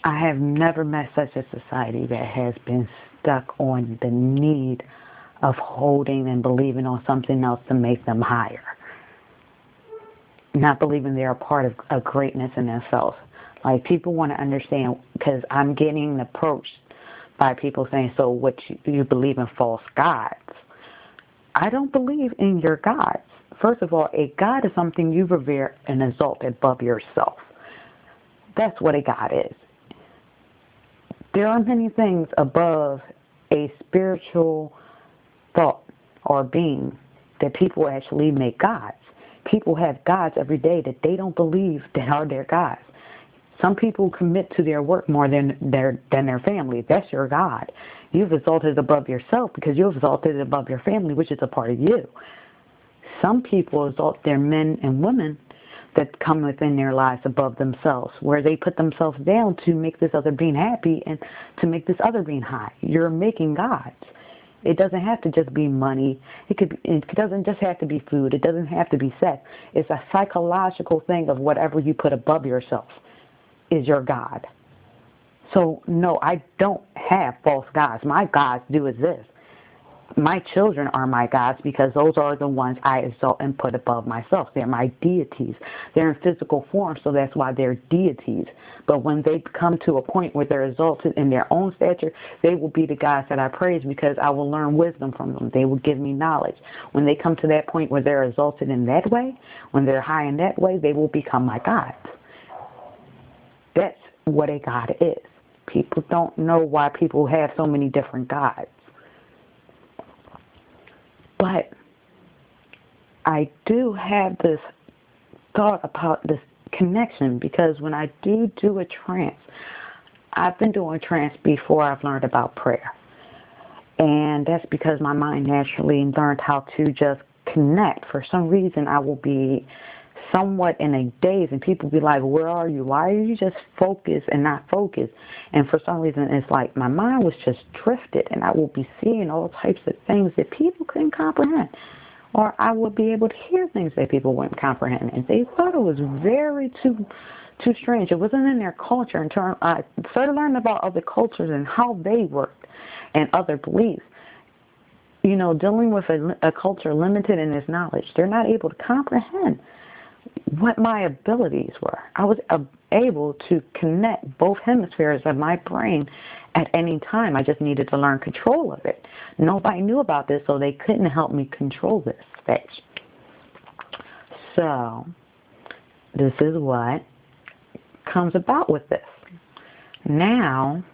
I have never met such a society that has been stuck on the need of holding and believing on something else to make them higher. Not believing they're a part of a greatness in themselves. Like, people want to understand, because I'm getting approached by people saying, so what, you believe in false gods? I don't believe in your gods. First of all, a god is something you revere and exalt above yourself. That's what a god is. There are many things above a spiritual thought or being that people actually make gods. People have gods every day that they don't believe that are their gods. Some people commit to their work more than their family. That's your God. You've exalted above yourself because you've exalted above your family, which is a part of you. Some people exalt their men and women that come within their lives above themselves, where they put themselves down to make this other being happy and to make this other being high. You're making gods. It doesn't have to just be money. It doesn't just have to be food. It doesn't have to be sex. It's a psychological thing of whatever you put above yourself is your God. So, no, I don't have false gods. My gods do exist. My children are my gods because those are the ones I exalt and put above myself. They're my deities. They're in physical form, so that's why they're deities. But when they come to a point where they're exalted in their own stature, they will be the gods that I praise because I will learn wisdom from them. They will give me knowledge. When they come to that point where they're exalted in that way, when they're high in that way, they will become my gods. That's what a god is. People don't know why people have so many different gods. But I do have this thought about this connection because when I do a trance, I've been doing trance before I've learned about prayer. And that's because my mind naturally learned how to just connect. For some reason, I will be somewhat in a daze and people be like, where are you? Why are you just focused and not focused? And for some reason, it's like my mind was just drifted and I will be seeing all types of things that people couldn't comprehend. Or I would be able to hear things that people wouldn't comprehend. And they thought it was very too strange. It wasn't in their culture. I started learning about other cultures and how they worked and other beliefs. You know, dealing with a culture limited in its knowledge, they're not able to comprehend what my abilities were. I was able to connect both hemispheres of my brain at any time. I just needed to learn control of it. Nobody knew about this, so they couldn't help me control this stage. So, this is what comes about with this. Now,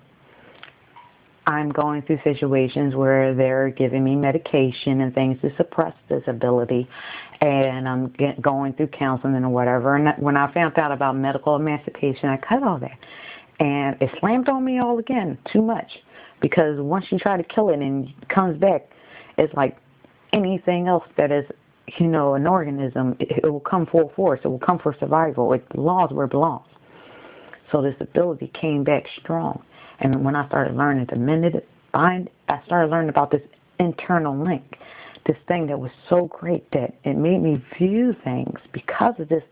I'm going through situations where they're giving me medication and things to suppress this ability, and I'm going through counseling and whatever. And when I found out about medical emancipation, I cut all that. And it slammed on me all again, too much. Because once you try to kill it and it comes back, it's like anything else that is, you know, an organism, it will come full force. It will come for survival. It belongs where it belongs. So this ability came back strong. And when I started learning to mend it, I started learning about this internal link, this thing that was so great that it made me view things because of this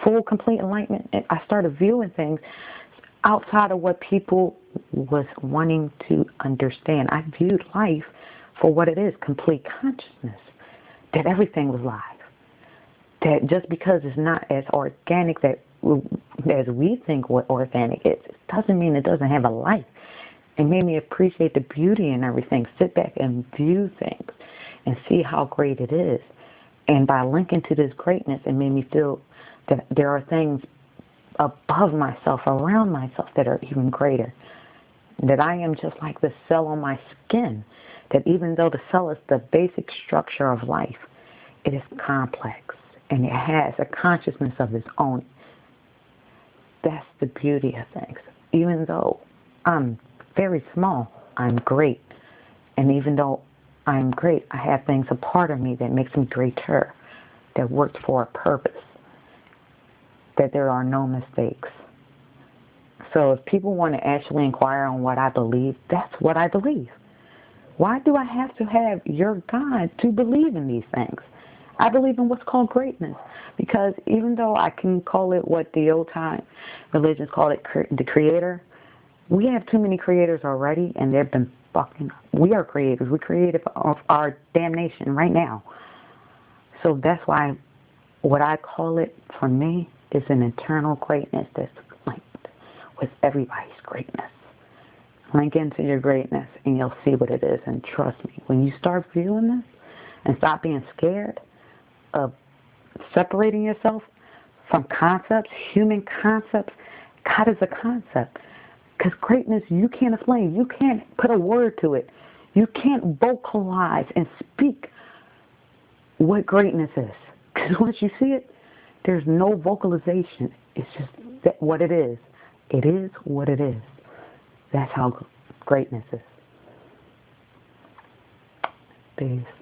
full, complete enlightenment. And I started viewing things outside of what people was wanting to understand. I viewed life for what it is, complete consciousness, that everything was live. That just because it's not as organic as we think what organic is, it doesn't mean it doesn't have a life. It made me appreciate the beauty in everything, sit back and view things and see how great it is. And by linking to this greatness, it made me feel that there are things above myself, around myself, that are even greater. That I am just like the cell on my skin. That even though the cell is the basic structure of life, it is complex and it has a consciousness of its own. That's the beauty of things. Even though I'm very small, I'm great. And even though I'm great, I have things a part of me that makes me greater, that works for a purpose, that there are no mistakes. So if people want to actually inquire on what I believe, that's what I believe. Why do I have to have your God to believe in these things? I believe in what's called greatness, because even though I can call it what the old time religions call it the Creator, We have too many creators already, and they've been fucking up. We are creators. We're creative of our damnation right now. So that's why what I call it, for me, is an internal greatness that's linked with everybody's greatness. Link into your greatness, and you'll see what it is. And trust me, when you start viewing this and stop being scared of separating yourself from concepts, human concepts, God is a concept. Because greatness, you can't explain. You can't put a word to it. You can't vocalize and speak what greatness is. Because once you see it, there's no vocalization. It's just what it is. It is what it is. That's how greatness is. Peace.